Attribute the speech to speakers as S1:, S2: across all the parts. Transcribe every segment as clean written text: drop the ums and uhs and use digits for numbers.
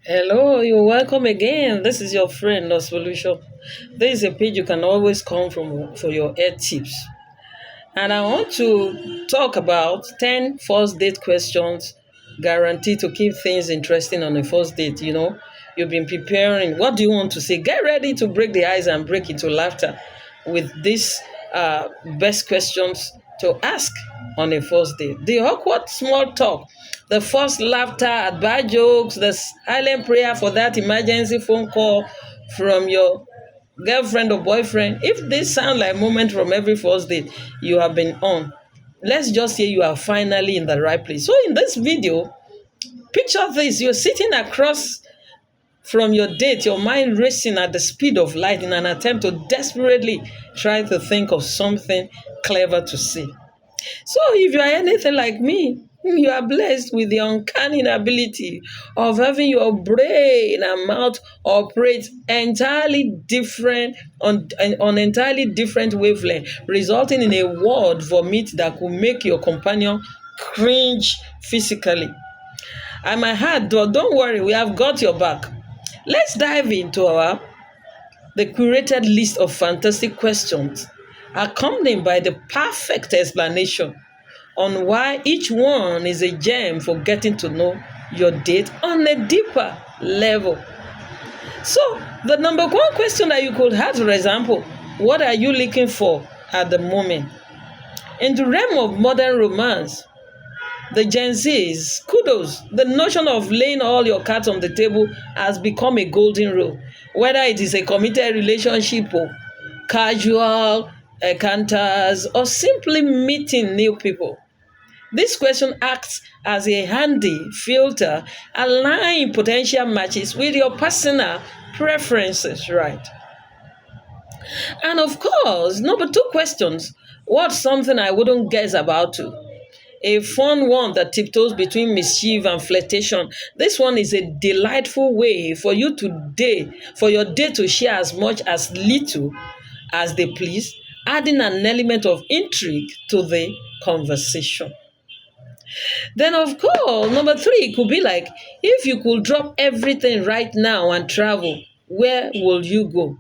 S1: Hello, you're welcome again. This is your friend, No Solution. This is a page you can always come from for your head tips. And I want to talk about 10 first date questions guaranteed to keep things interesting on a first date. You've been preparing. What do you want to say? Get ready to break the ice and break into laughter with these best questions to ask on a first date. The awkward small talk, the first laughter at bad jokes, the silent prayer for that emergency phone call from your girlfriend or boyfriend. If this sound like moment from every first date you have been on, let's just say you are finally in the right place. So in this video, picture this: you're sitting across from your date, your mind racing at the speed of light in an attempt to desperately try to think of something clever to say. So if you are anything like me, you are blessed with the uncanny ability of having your brain and mouth operate entirely different on entirely different wavelength, resulting in a word vomit that could make your companion cringe physically. I might add, don't worry, we have got your back. Let's dive into the curated list of fantastic questions, accompanied by the perfect explanation on why each one is a gem for getting to know your date on a deeper level. So, the number one question that you could have, for example, what are you looking for at the moment? In the realm of modern romance, the Gen Zs, kudos. The notion of laying all your cards on the table has become a golden rule. Whether it is a committed relationship or casual encounters or simply meeting new people. This question acts as a handy filter, aligning potential matches with your personal preferences, right? And of course, number two questions. What's something I wouldn't guess about too? A fun one that tiptoes between mischief and flirtation. This one is a delightful way for you to date, for your date to share as much as little as they please, adding an element of intrigue to the conversation. Then, of course, number three could be like, if you could drop everything right now and travel, where will you go?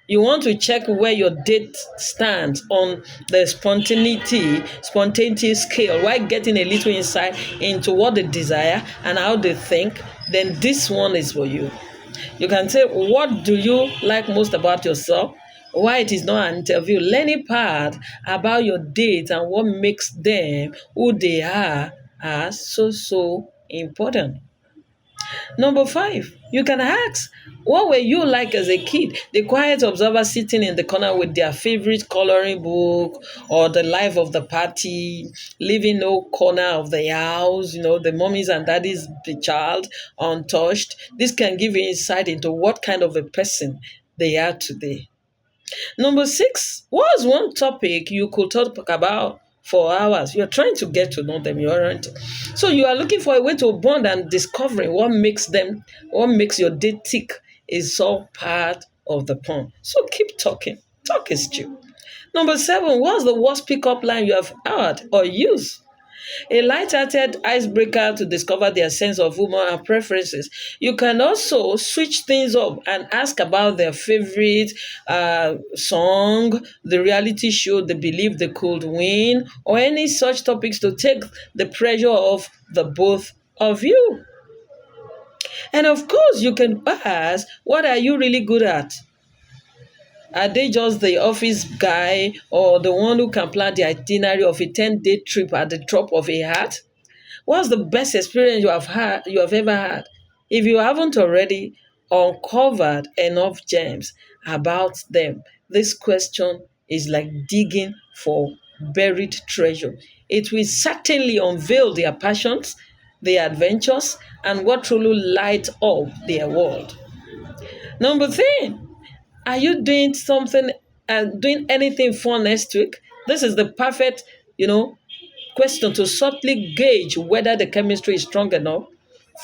S1: You want to check where your date stands on the spontaneity scale while getting a little insight into what they desire and how they think, then this one is for you. You can say, what do you like most about yourself? Why it is not an interview. Learning part about your date and what makes them who they are so important. Number five, you can ask, what were you like as a kid? The quiet observer sitting in the corner with their favorite coloring book or the life of the party, leaving no corner of the house, the mommies and daddies, the child untouched. This can give you insight into what kind of a person they are today. Number six, what's one topic you could talk about for hours? You're trying to get to know them, you aren't. So you are looking for a way to bond and discovering what makes your date tick is all part of the fun. So keep talking. Talk is cheap. Number seven, what's the worst pickup line you have heard or used? A light-hearted icebreaker to discover their sense of humor and preferences. You can also switch things up and ask about their favorite song, the reality show they believe they could win, or any such topics to take the pressure off the both of you. And of course, you can ask, what are you really good at? Are they just the office guy or the one who can plan the itinerary of a 10-day trip at the drop of a hat? What's the best experience you have ever had? If you haven't already uncovered enough gems about them, this question is like digging for buried treasure. It will certainly unveil their passions, their adventures, and what truly light up their world. Number three, are you doing something and doing anything fun next week? This is the perfect, you know, question to subtly gauge whether the chemistry is strong enough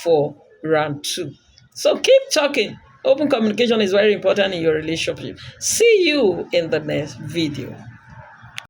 S1: for round two. So keep talking. Open communication is very important in your relationship. See you in the next video.